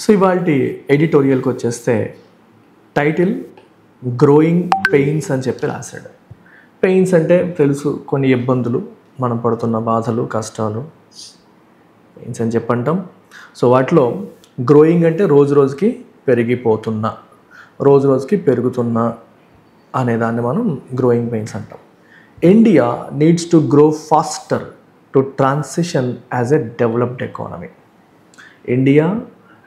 So ఇవాల్టి ఎడిటోరియల్కి వచ్చేస్తే title growing pains అని చెప్పి రాశాడు. పెయిన్స్ అంటే తెలుసు, కొన్ని ఇబ్బందులు, మనం పడుతున్న బాధలు, కష్టాలు, పెయిన్స్ అని చెప్పంటాం. సో వాటిలో గ్రోయింగ్ అంటే రోజు రోజుకి పెరిగిపోతున్నా, రోజు రోజుకి పెరుగుతున్నా అనేదాన్ని మనం గ్రోయింగ్ పెయిన్స్ అంటాం. India needs to grow faster to transition as a developed economy. India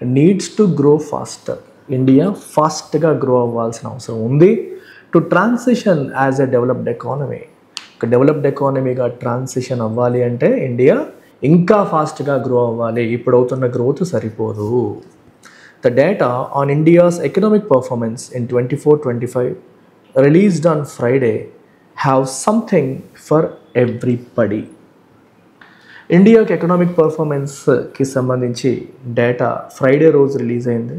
needs to grow faster. India ఫాస్ట్గా గ్రో అవ్వాల్సిన అవసరం ఉంది. To transition as a developed economy, ఒక డెవలప్డ్ ఎకానమీగా ట్రాన్సిషన్ అవ్వాలి అంటే ఇండియా ఇంకా ఫాస్ట్గా గ్రో అవ్వాలి. ఇప్పుడు అవుతున్న గ్రోత్ సరిపోదు. The data on India's economic performance in 24-25 released on Friday have something for everybody. ఇండియాకి ఎకనామిక్ పర్ఫార్మెన్స్కి సంబంధించి డేటా ఫ్రైడే రోజు రిలీజ్ అయింది.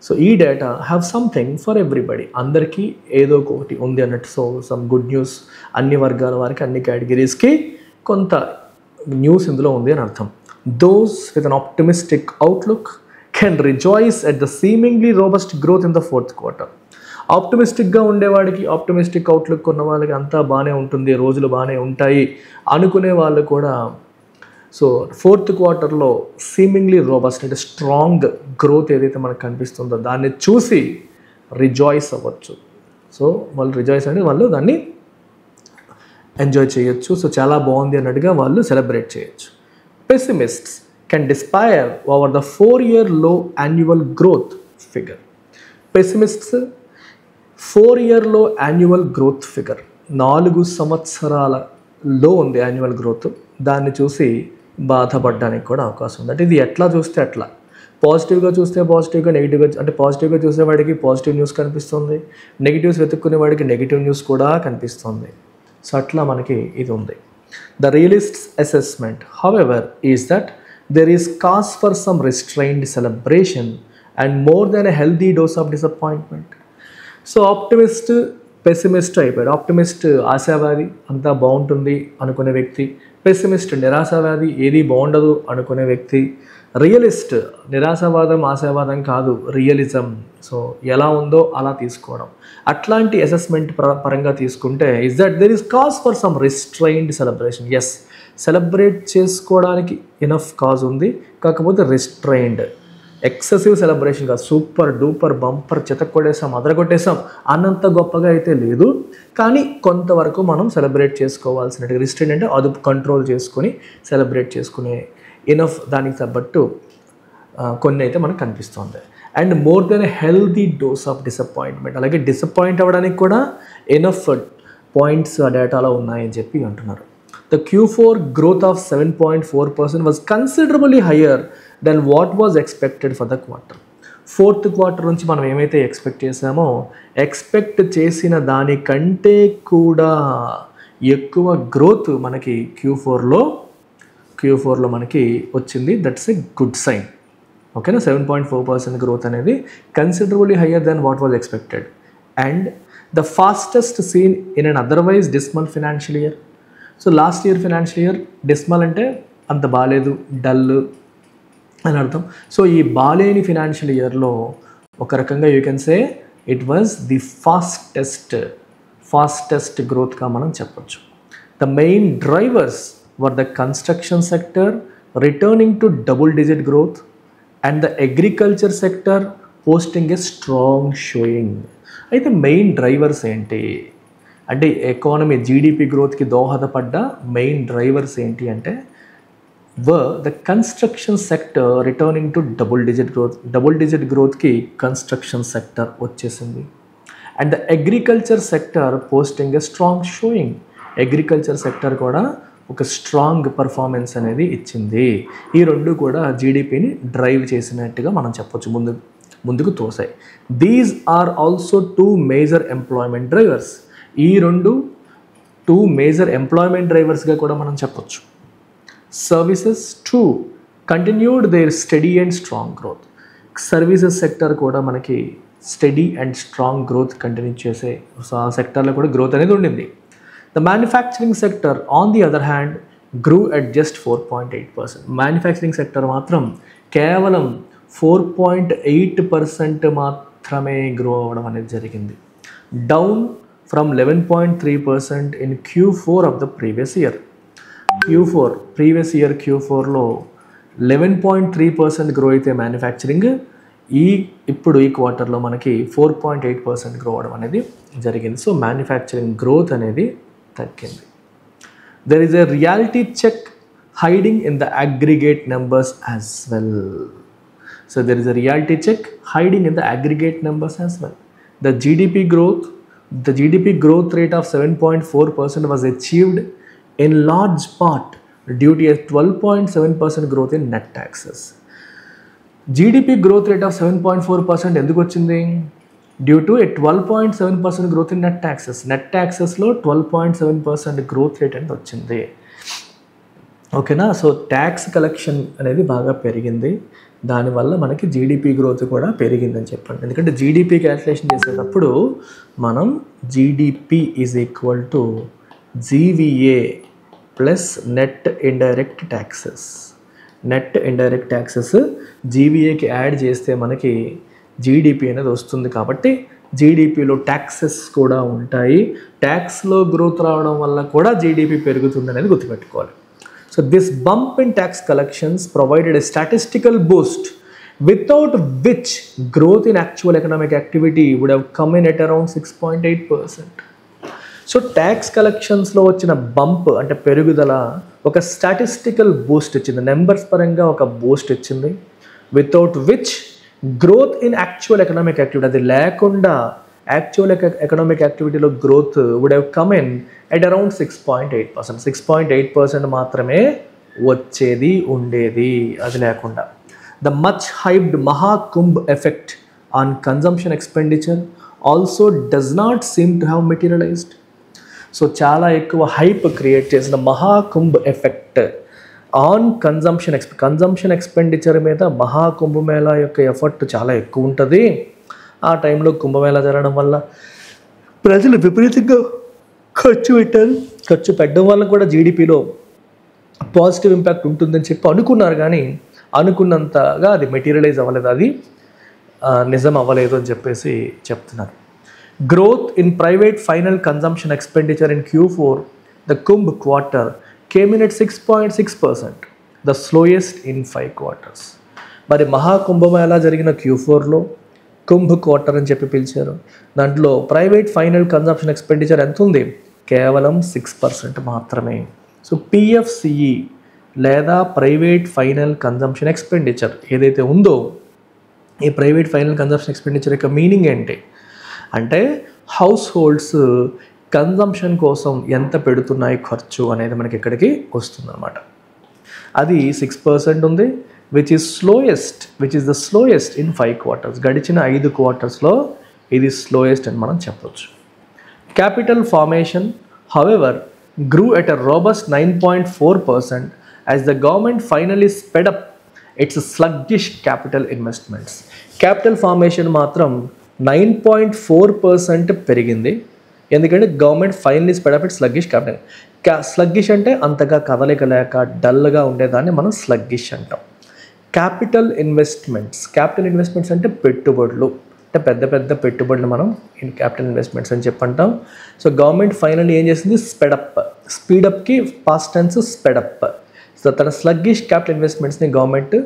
సో ఈ data have something for everybody, అందరికీ ఏదో ఒకటి ఉంది అన్నట్టు. సో సమ్ గుడ్ న్యూస్, అన్ని వర్గాల వారికి, అన్ని కేటగిరీస్కి కొంత న్యూస్ ఇందులో ఉంది అని అర్థం. Those with an optimistic outlook can rejoice at the seemingly robust growth in the fourth quarter. ఆప్టిమిస్టిక్గా ఉండేవాడికి, ఆప్టిమిస్టిక్ అవుట్లుక్ ఉన్న వాళ్ళకి అంతా బాగానే ఉంటుంది, రోజులు బాగానే ఉంటాయి అనుకునే వాళ్ళు కూడా సో ఫోర్త్ క్వార్టర్లో సీమింగ్లీ రోబస్ట్ అంటే స్ట్రాంగ్ గ్రోత్ ఏదైతే మనకు కనిపిస్తుందో దాన్ని చూసి రిజాయిస్ అవ్వచ్చు. సో వాళ్ళు రిజాయిస్ అంటే వాళ్ళు దాన్ని ఎంజాయ్ చేయొచ్చు. సో చాలా బాగుంది అన్నట్టుగా వాళ్ళు సెలబ్రేట్ చేయొచ్చు. Pessimists can despair over the 4-year low annual growth figure. Pessimists 4-year low annual growth figure, 4 సంవత్సరాలలో ఉంది యాన్యువల్ గ్రోత్, దాన్ని చూసి బాధపడడానికి కూడా అవకాశం ఉంది. అంటే ఇది ఎట్లా చూస్తే అట్లా, పాజిటివ్గా చూస్తే పాజిటివ్గా, నెగిటివ్గా అంటే పాజిటివ్గా చూసేవాడికి పాజిటివ్ న్యూస్ కనిపిస్తుంది, నెగిటివ్స్ వెతుక్కునేవాడికి నెగిటివ్ న్యూస్ కూడా కనిపిస్తుంది. సో అట్లా మనకి ఇది ఉంది. The realists assessment however is that there is cause for some restrained celebration and more than a healthy dose of disappointment. So optimist pessimist అయిపోయాడు. ఆప్టిమిస్ట్ ఆశావాది, అంతా బాగుంటుంది అనుకునే వ్యక్తి. పెసిమిస్ట్ నిరాశావాది, ఏది బాగుండదు అనుకునే వ్యక్తి. రియలిస్ట్ నిరాశావాదం ఆశావాదం కాదు, రియలిజం. సో ఎలా ఉందో అలా తీసుకోవడం. అట్లాంటి అసెస్మెంట్ పరంగా తీసుకుంటే is that there is cause for some restrained celebration. Yes, celebrate చేసుకోవడానికి ఇనఫ్ కాజ్ ఉంది, కాకపోతే రిస్ట్రైన్డ్, ఎక్సెసివ్ సెలబ్రేషన్ కాదు, సూపర్ డూపర్ బంపర్ చెతక్కొట్టేసాం అదరగొట్టేసాం అన్నంత గొప్పగా అయితే లేదు. కానీ కొంతవరకు మనం సెలబ్రేట్ చేసుకోవాల్సినట్టు, రిస్ట్రైన్ అంటే అదుపు, కంట్రోల్ చేసుకొని సెలబ్రేట్ చేసుకునే ఇనఫ్, దానికి తగ్గట్టు కొన్ని అయితే మనకు కనిపిస్తుంది. And more than a healthy dose of disappointment, అలాగే డిసప్పాయింట్ అవ్వడానికి కూడా ఎనఫ్ పాయింట్స్ ఆ డేటాలో ఉన్నాయని చెప్పి అంటున్నారు. The Q4 growth of 7.4% was considerably higher than what was expected for the quarter. Fourth quarter నుంచి మనం ఏమైతే ఎక్స్పెక్ట్ చేసామో, ఎక్స్పెక్ట్ చేసిన దానికంటే కూడా ఎక్కువ గ్రోత్ మనకి Q4లో మనకి వచ్చింది. That's a good sign. ఓకేనా, 7.4% గ్రోత్ అనేది considerably higher than what was expected and the fastest seen in an otherwise dismal financial year. So last year financial year dismal అంటే అంత బాగాలేదు, డల్ అని అర్థం. సో ఈ బాలేని ఫినాన్షియల్ ఇయర్లో ఒక రకంగా you can say it was the fastest గ్రోత్గా మనం చెప్పొచ్చు. The main drivers were the construction sector returning to double digit growth and the agriculture sector posting a strong showing. అయితే మెయిన్ డ్రైవర్స్ ఏంటి అంటే ఎకానమీ జీడిపి గ్రోత్కి దోహదపడ్డ main drivers ఏంటి అంటే the construction sector returning to double digit గ్రోత్కి construction sector వచ్చేసింది. And the agriculture sector posting a strong showing, agriculture sector కూడా ఒక స్ట్రాంగ్ పర్ఫార్మెన్స్ అనేది ఇచ్చింది. ఈ రెండు కూడా జీడిపిని డ్రైవ్ చేసినట్టుగా మనం చెప్పొచ్చు, ముందుకు తోసాయి. These are also 2 major employment drivers. ఈ 2 మేజర్ ఎంప్లాయ్మెంట్ డ్రైవర్స్గా కూడా మనం చెప్పొచ్చు. Services too continued their steady and strong growth. Services sector కూడా మనకి steady and strong growth continue చేసే ఆ సెక్టర్లో కూడా గ్రోత్ అనేది ఉండింది. The manufacturing sector on the other hand grew at just 4.8%. Manufacturing sector మాత్రం కేవలం 4.8% మాత్రమే గ్రో అవ్వడం అనేది జరిగింది. Down from 11.3% in Q4 of the previous year. Previous year Q4లో 11.3% గ్రో అయితే మ్యానుఫ్యాక్చరింగ్, ఇప్పుడు ఈ క్వార్టర్లో మనకి 4.8% గ్రో అవ్వడం అనేది జరిగింది. సో మ్యానుఫ్యాక్చరింగ్ గ్రోత్ అనేది తగ్గింది. There is a reality check hiding in the aggregate numbers as well. So there is a reality check hiding in the aggregate numbers as well. The GDP growth rate of 7.4% was achieved in large part due to a 12.7% growth in net taxes. GDP growth rate of 7.4% ఎందుకు వచ్చింది? Due to a 12.7% growth in net taxes. Net ట్యాక్సెస్లో 12.7% growth rate అనేది వచ్చింది. ఓకేనా? So tax collection అనేది బాగా పెరిగింది, దానివల్ల మనకి జీడిపి గ్రోత్ కూడా పెరిగిందని చెప్పండి. ఎందుకంటే జీడిపి క్యాల్కులేషన్ చేసేటప్పుడు మనం GDP is equal to GVA plus net indirect taxes. Net indirect taxes జీవీఏకి యాడ్ చేస్తే మనకి జీడిపి అనేది వస్తుంది. కాబట్టి జీడిపిలో ట్యాక్సెస్ కూడా ఉంటాయి. ట్యాక్స్లో గ్రోత్ రావడం వల్ల కూడా జీడిపి పెరుగుతుంది అనేది గుర్తుపెట్టుకోవాలి. So this bump in tax collections provided a statistical boost without which growth in actual economic activity would have come in at around 6.8%. So tax కలెక్షన్స్లో వచ్చిన బంప్ అంటే పెరుగుదల ఒక స్టాటిస్టికల్ బూస్ట్ ఇచ్చింది, నెంబర్స్ పరంగా ఒక బూస్ట్ ఇచ్చింది. Without which growth in actual economic activity, అది లేకుండా యాక్చువల్ ఎకనామిక్ యాక్టివిటీలో growth would have come in at around 6.8%. 6.8% మాత్రమే వచ్చేది ఉండేది అది లేకుండా. The much hyped Mahakumbh effect on consumption expenditure also does not seem to have materialized. So చాలా ఎక్కువ హైప్ క్రియేట్ చేసిన Mahakumbh effect on consumption expenditure మీద మహాకుంభమేళా యొక్క ఎఫర్ట్ చాలా ఎక్కువ ఉంటుంది. ఆ టైంలో కుంభమేళా జరగడం వల్ల ప్రజలు విపరీతంగా ఖర్చు పెట్టడం వల్ల కూడా జీడిపిలో పాజిటివ్ ఇంపాక్ట్ ఉంటుందని చెప్పి అనుకున్నారు, కానీ అనుకున్నంతగా అది మెటీరియలైజ్ అవ్వలేదు, అది నిజం అవ్వలేదు అని చెప్పేసి చెప్తున్నారు. Growth in private final consumption expenditure in Q4 the Kumbh quarter came in at 6.6%, the slowest in 5 quarters. మరి మహాకుంభమేళా జరిగిన Q4లో కుంభ్ క్వార్టర్ అని చెప్పి పిలిచారు. దాంట్లో ప్రైవేట్ ఫైనల్ కన్జంప్షన్ ఎక్స్పెండిచర్ ఎంత ఉంది? కేవలం 6% మాత్రమే. సో పిఎఫ్సిఈ లేదా ప్రైవేట్ ఫైనల్ కన్జంప్షన్ ఎక్స్పెండిచర్ ఏదైతే ఉందో, ఈ ప్రైవేట్ ఫైనల్ కన్జంప్షన్ ఎక్స్పెండిచర్ యొక్క మీనింగ్ ఏంటి అంటే హౌస్ హోల్డ్స్ కన్జంప్షన్ కోసం ఎంత పెడుతున్నాయి ఖర్చు అనేది మనకి ఇక్కడికి వస్తుందన్నమాట. అది 6% ఉంది, which is the slowest in 5 quarters. గడిచిన 5 quartersలో ఇది స్లోయెస్ట్ అని మనం చెప్పొచ్చు. Capital formation, however, grew at a robust 9.4% as the government finally sped up its sluggish capital investments. Capital formation మాత్రం 9.4% పెరిగింది, ఎందుకంటే government finally sped up it sluggish capital. Sluggish అంటే అంతగా కదలిక లేక డల్గా ఉండేదాన్ని మనం స్లగ్గిష్ అంటాం. క్యాపిటల్ ఇన్వెస్ట్మెంట్స్ అంటే పెట్టుబడులు, అంటే పెద్ద పెద్ద పెట్టుబడులు మనం క్యాపిటల్ ఇన్వెస్ట్మెంట్స్ అని చెప్పంటాం. సో గవర్నమెంట్ ఫైనల్లీ ఏం చేసింది? స్పీడప్కి పాస్ట్ టెన్స్ స్పెడప్. సో తన స్లగ్గిష్ క్యాపిటల్ ఇన్వెస్ట్మెంట్స్ని గవర్నమెంట్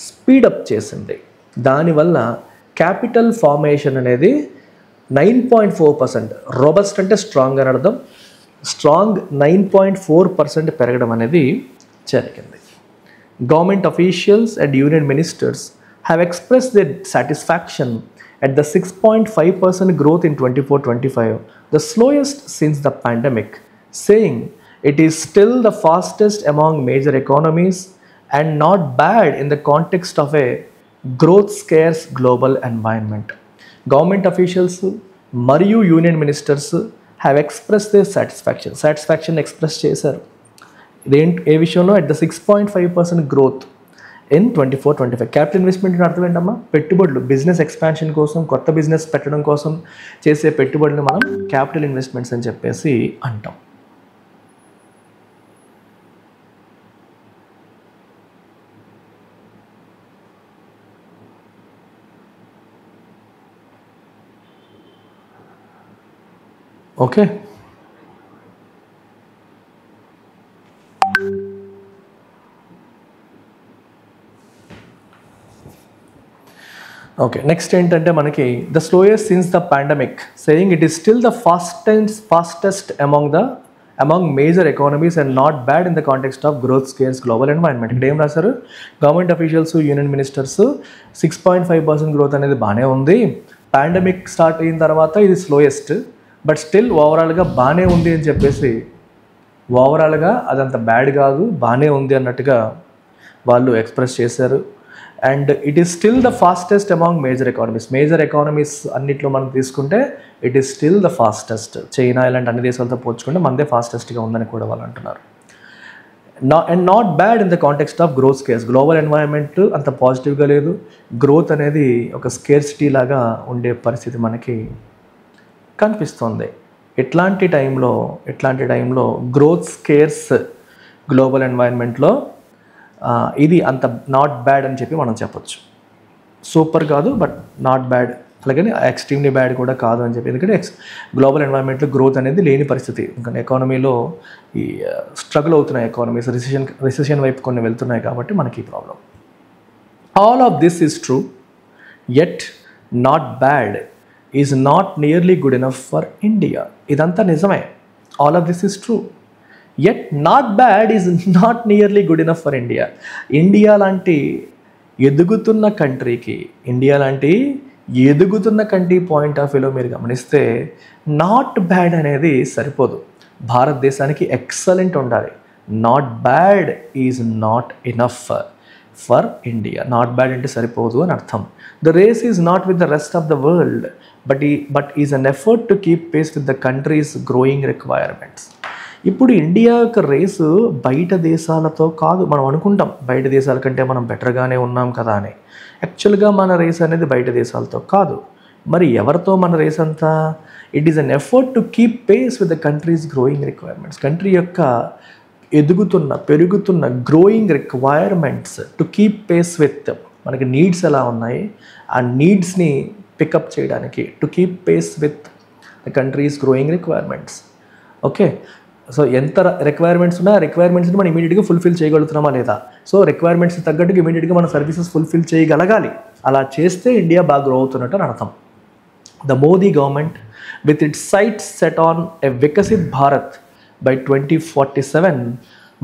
స్పీడప్ చేసింది. దానివల్ల క్యాపిటల్ ఫార్మేషన్ అనేది 9.4%, రోబస్ట్ అంటే స్ట్రాంగ్ అని అర్థం, స్ట్రాంగ్ 9.4% పెరగడం అనేది జరిగింది. Government officials and union ministers have expressed their satisfaction at the 6.5% growth in 24-25, the slowest since the pandemic, saying it is still the fastest among major economies and not bad in the context of a growth scarce global environment. Government officials మరియు union ministers have express there satisfaction express చేశారు. ఏ విషయంలో? At the 6.5% growth in 24-25. Capital investment అర్థం ఏంటమ్మా? పెట్టుబడులు, business expansion కోసం, కొత్త business పెట్టడం కోసం చేసే పెట్టుబడులు మనం క్యాపిటల్ ఇన్వెస్ట్మెంట్స్ అని చెప్పేసి అంటాం. Okay, okay. నెక్స్ట్ ఏంటంటే మనకి the slowest since the pandemic saying it is still the fastest among major economies and not bad in the context of growth scares global environment. ఇక్కడ ఏం రాశారు, government officials, union ministers 6.5% growth అనేది బాగానే ఉంది, pandemic start అయిన తర్వాత ఇది slowest, but still ఓవరాల్గా బాగానే ఉంది అని చెప్పేసి, ఓవరాల్గా అదంత బ్యాడ్ కాదు, బాగానే ఉంది అన్నట్టుగా వాళ్ళు ఎక్స్ప్రెస్ చేశారు. And it is still the fastest among major economies అన్నిట్లో మనం తీసుకుంటే it is still the fastest. China ఇలాంటి అన్ని దేశాలతో పోల్చుకుంటే మనదే ఫాస్టెస్ట్గా ఉందని కూడా వాళ్ళు అంటున్నారు. And not bad in the context of growth scares. Global environment అంత పాజిటివ్గా లేదు, గ్రోత్ అనేది ఒక స్కేర్సిటీ లాగా ఉండే పరిస్థితి మనకి కనిపిస్తుంది. ఇట్లాంటి టైంలో గ్రోత్ స్కేర్స్ గ్లోబల్ ఎన్వైరన్మెంట్లో ఇది అంత నాట్ బ్యాడ్ అని చెప్పి మనం చెప్పొచ్చు. సూపర్ కాదు, బట్ నాట్ బ్యాడ్, అలాగని ఎక్స్ట్రీమ్లీ బ్యాడ్ కూడా కాదు అని చెప్పి. ఎందుకంటే గ్లోబల్ ఎన్వైరన్మెంట్లో గ్రోత్ అనేది లేని పరిస్థితి. ఎందుకంటే ఎకానమీలో ఈ స్ట్రగుల్ అవుతున్నాయి ఎకానమీస్, రిసెషన్ వైపు కొన్ని వెళ్తున్నాయి కాబట్టి మనకి ఈ problem. All of this is true, yet not bad is not nearly good enough for India. ఇదంతా నిజమే, all of this is true, yet not bad is not nearly good enough for India. India లాంటి ఎదుగుతున్న country point of వ్యూలో మీరు గమనిస్తే not bad అనేది సరిపోదు, భారతదేశానికి ఎక్సలెంట్ ఉండాలి. Not bad is not enough for India. Not bad అంటే సరిపోదు అని అర్థం. The race is not with the rest of the world but is an effort to keep pace with the countries growing requirements. ఇప్పుడు India యొక్క race బయట దేశాలతో కాదు. మనం అనుకుంటాం బయట దేశాల కంటే మనం బెటర్గానే ఉన్నాం కదా అని. యాక్చువల్గా మన రేస్ అనేది బయట దేశాలతో కాదు. మరి ఎవరితో మన రేస్ అంతా? It is an effort to keep pace with the countries growing requirements. Country యొక్క పెరుగుతున్న growing requirements to keep pace with, మనకి నీడ్స్ ఎలా ఉన్నాయి ఆ నీడ్స్ని పికప్ చేయడానికి, to keep pace with the countries growing requirements. Okay, so ఎంత requirements ఉన్నా రిక్వైర్మెంట్స్ని మనం ఇమీడియట్గా ఫుల్ఫిల్ చేయగలుగుతున్నామా లేదా? సో రిక్వైర్మెంట్స్ తగ్గట్టుగా ఇమీడియట్గా మన సర్వీసెస్ ఫుల్ఫిల్ చేయగలగాలి. అలా చేస్తే ఇండియా బాగా గ్రో అవుతున్నట్టు అని అర్థం. The Modi government with its sights set on a Viksit Bharat by 2047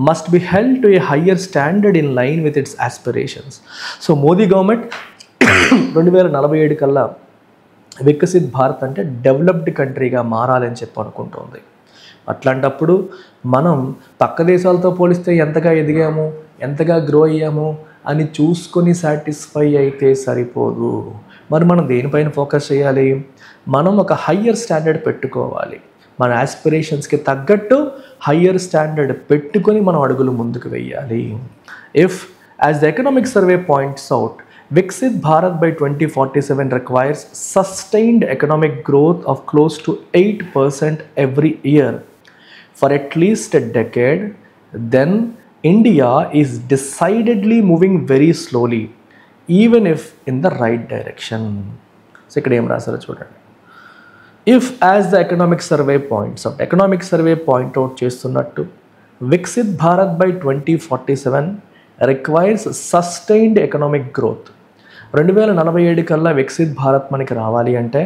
must be held to a higher standard in line with its aspirations. So Modi government 2047 కల్లా వికసిత్ భారత్ అంటే డెవలప్డ్ కంట్రీగా మారాలని చెప్పి అనుకుంటుంది. అట్లాంటప్పుడు మనం పక్క దేశాలతో పోలిస్తే ఎంతగా ఎదిగాము, ఎంతగా గ్రో అయ్యాము అని చూసుకొని సాటిస్ఫై అయితే సరిపోదు. మరి మనం దేనిపైన ఫోకస్ చేయాలి? మనం ఒక హయ్యర్ స్టాండర్డ్ పెట్టుకోవాలి. మన ఆస్పిరేషన్స్కి తగ్గట్టు హయ్యర్ స్టాండర్డ్ పెట్టుకొని మనం అడుగులు ముందుకు వెయ్యాలి. If as the economic survey points out, Viksit Bharat by 2047 requires sustained economic growth of close to 8% every year for at least a decade. Then India is decidedly moving very slowly, even if in the right direction. So ikkada em rasaro chudandi. If as the economic survey points out chestunnattu, Viksit Bharat by 2047 requires sustained economic growth. 2047 కల్లా వికసిత్ భారత్ మనకి రావాలి అంటే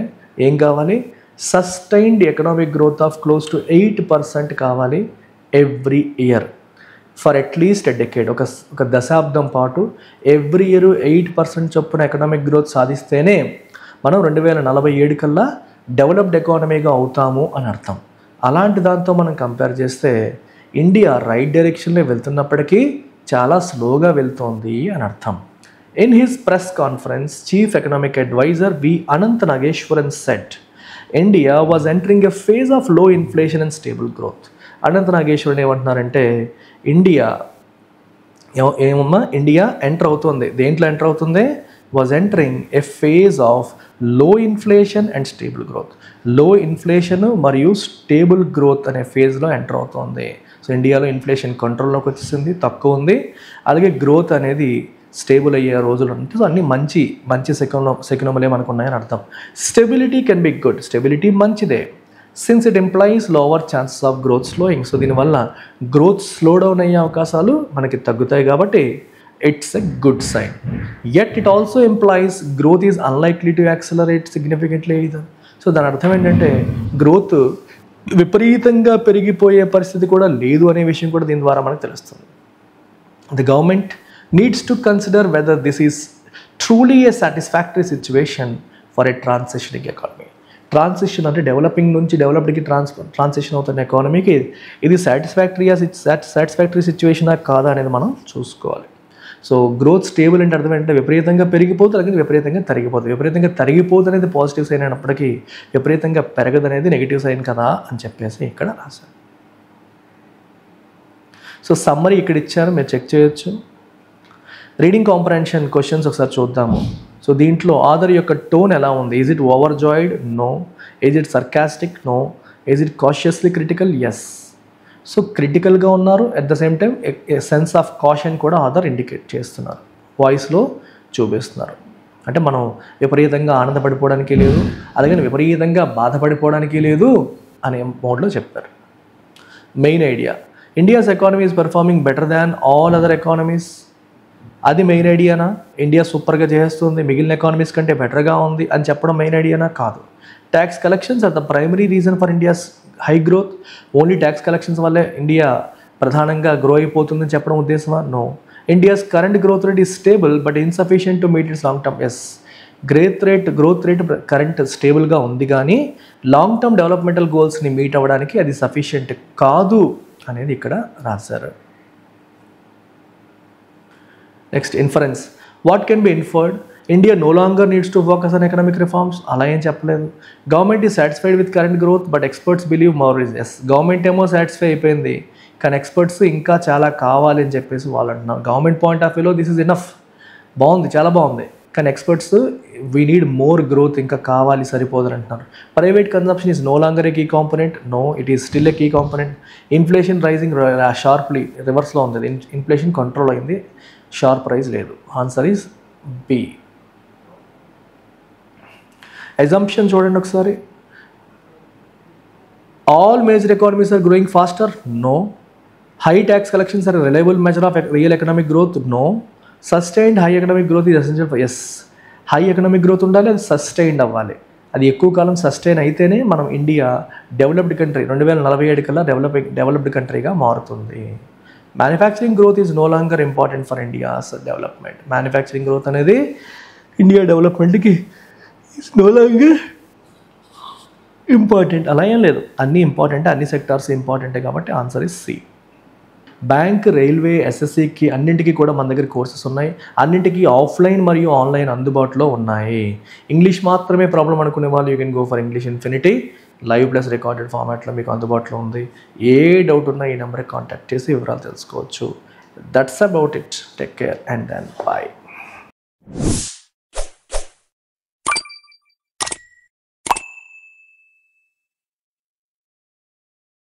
ఏం కావాలి? Sustained economic growth of close to 8% కావాలి every year for at least a decade. ఒక దశాబ్దం పాటు ఎవ్రీ ఇయర్ 8% చొప్పున ఎకనామిక్ గ్రోత్ సాధిస్తేనే మనం 2047 కల్లా డెవలప్డ్ ఎకానమీగా అవుతాము అని అర్థం. అలాంటి దాంతో మనం కంపేర్ చేస్తే ఇండియా రైట్ డైరెక్షన్లో వెళ్తున్నప్పటికీ చాలా స్లోగా వెళ్తోంది అని అర్థం. In his press conference, Chief Economic Advisor V. Anant Nageshwaran said, India was entering a phase of low inflation and stable growth. Anant Nageshwaran ఏమంటున్నారంటే ఇండియా ఎంటర్ అవుతుంది. దేంట్లో ఎంటర్ అవుతుంది? was entering a phase of low inflation and stable growth. లో inflation మరియు stable growth అనే ఫేజ్లో enter అవుతుంది. So ఇండియాలో ఇన్ఫ్లేషన్ కంట్రోల్లోకి వచ్చేసింది, తక్కువ ఉంది, అలాగే గ్రోత్ అనేది స్టేబుల్ అయ్యే రోజులు ఉంటాయి. సో అన్నీ మంచి సెకనములే మనకు ఉన్నాయని అర్థం. Stability can be good, stability మంచిదే. Since it implies lower chances of growth slowing. So దీనివల్ల గ్రోత్ స్లో డౌన్ అయ్యే అవకాశాలు మనకి తగ్గుతాయి కాబట్టి it's a good sign. Yet it also implies growth is unlikely to accelerate significantly either. So దాని అర్థం ఏంటంటే గ్రోత్ విపరీతంగా పెరిగిపోయే పరిస్థితి కూడా లేదు అనే విషయం కూడా దీని ద్వారా మనకు తెలుస్తుంది. The government needs to consider whether this is truly a satisfactory situation for a transitioning economy. Transition అంటే డెవలపింగ్ నుంచి డెవలప్డ్కి ట్రాన్సిషన్ అవుతున్న ఎకానమీకి ఇది సాటిస్ఫాక్టరీ సిచ్యువేషనా కాదా అనేది మనం చూసుకోవాలి. సో గ్రోత్ స్టేబుల్ అంటే అర్థం ఏంటంటే విపరీతంగా పెరిగిపోతుంది, అలాగే విపరీతంగా తరిగిపోతుంది. విపరీతంగా తరిగిపోతుంది అనేది పాజిటివ్ సైన్ అయినప్పటికీ విపరీతంగా పెరగదు అనేది నెగిటివ్ సైన్ కదా అని చెప్పేసి ఇక్కడ రాశారు. సో సమ్మరీ ఇక్కడ ఇచ్చారు, మీరు చెక్ చేయొచ్చు. రీడింగ్ కాంప్రహెన్షన్ క్వశ్చన్స్ ఒకసారి చూద్దాము. సో దీంట్లో ఆథర్ యొక్క టోన్ ఎలా ఉంది? Is it overjoyed? No. Is it sarcastic? No. Is it cautiously critical? Yes. So క్రిటికల్గా ఉన్నారు, at the same time sense of caution కూడా ఆథర్ ఇండికేట్ చేస్తున్నారు, వాయిస్లో చూపిస్తున్నారు. అంటే మనం విపరీతంగా ఆనందపడిపోవడానికి లేదు, అలాగే విపరీతంగా బాధపడిపోవడానికి లేదు అనే మోడ్లో చెప్పారు. Main idea, India's economy is performing better than all other economies. అది మెయిన్ ఐడియానా? ఇండియా సూపర్గా చేస్తుంది, మిగిలిన ఎకానమీస్ కంటే బెటర్గా ఉంది అని చెప్పడం మెయిన్ ఐడియానా? కాదు. Tax collections are the primary reason for India's high growth. Only tax collections వల్లే ఇండియా ప్రధానంగా గ్రో అయిపోతుందని చెప్పడం ఉద్దేశమా? No. India's current growth rate is stable but insufficient to meet its long term. Yes. Growth rate current స్టేబుల్గా ఉంది కానీ long term developmental గోల్స్ని meet అవ్వడానికి అది సఫిషియెంట్ కాదు అనేది ఇక్కడ రాశారు. Next inference. What can be inferred? India no longer needs to focus on economic reforms. అలా ఏం చెప్పలేదు. Government is satisfied with current growth but experts believe more is. Yes, government ఏమో సాటిస్ఫై అయిపోయింది కానీ ఎక్స్పర్ట్స్ ఇంకా చాలా కావాలి అని చెప్పేసి వాళ్ళు అంటున్నారు. గవర్నమెంట్ పాయింట్ ఆఫ్ వ్యూలో దిస్ ఇస్ ఇనఫ్, బాగుంది, చాలా బాగుంది, కానీ experts we need more growth, ఇంకా కావాలి, సరిపోదని అంటున్నారు. Private consumption is no longer a key component. No, it is still a key component. Inflation rising sharply, రివర్స్లో ఉంది. ఇన్ఫ్లేషన్ కంట్రోల్ అయింది, షార్ప్ రైజ్ లేదు. Answer is B. అజంప్షన్ చూడండి ఒకసారి. All major economies are growing faster. No. High tax collections are reliable measure of real economic growth. No. Sustained high economic growth is essential for. Yes, high economic growth ఉండాలి, అది sustained అవ్వాలి. అది ఎక్కువ కాలం sustain అయితేనే మనం India developed country 2047 కల్లా developed కంట్రీగా మారుతుంది. Manufacturing growth is no longer important for India's development. Manufacturing growth అనేది ఇండియా డెవలప్మెంట్కి ఈజ్ నో లాంగర్ ఇంపార్టెంట్. అలా ఏం లేదు, అన్నీ ఇంపార్టెంటే, అన్ని సెక్టార్స్ ఇంపార్టెంటే కాబట్టి answer is C. Bank, railway, ఎస్ఎస్సికి అన్నింటికి కూడా మన దగ్గర కోర్సెస్ ఉన్నాయి. అన్నింటికి ఆఫ్లైన్ మరియు ఆన్లైన్ అందుబాటులో ఉన్నాయి. ఇంగ్లీష్ మాత్రమే ప్రాబ్లం అనుకునే వాళ్ళు you can go for English infinity. Live plus recorded ఫార్మాట్లో మీకు అందుబాటులో ఉంది. ఏ డౌట్ ఉన్నా ఈ నెంబర్కి కాంటాక్ట్ చేసి వివరాలు తెలుసుకోవచ్చు. That's about it. Take care and then bye.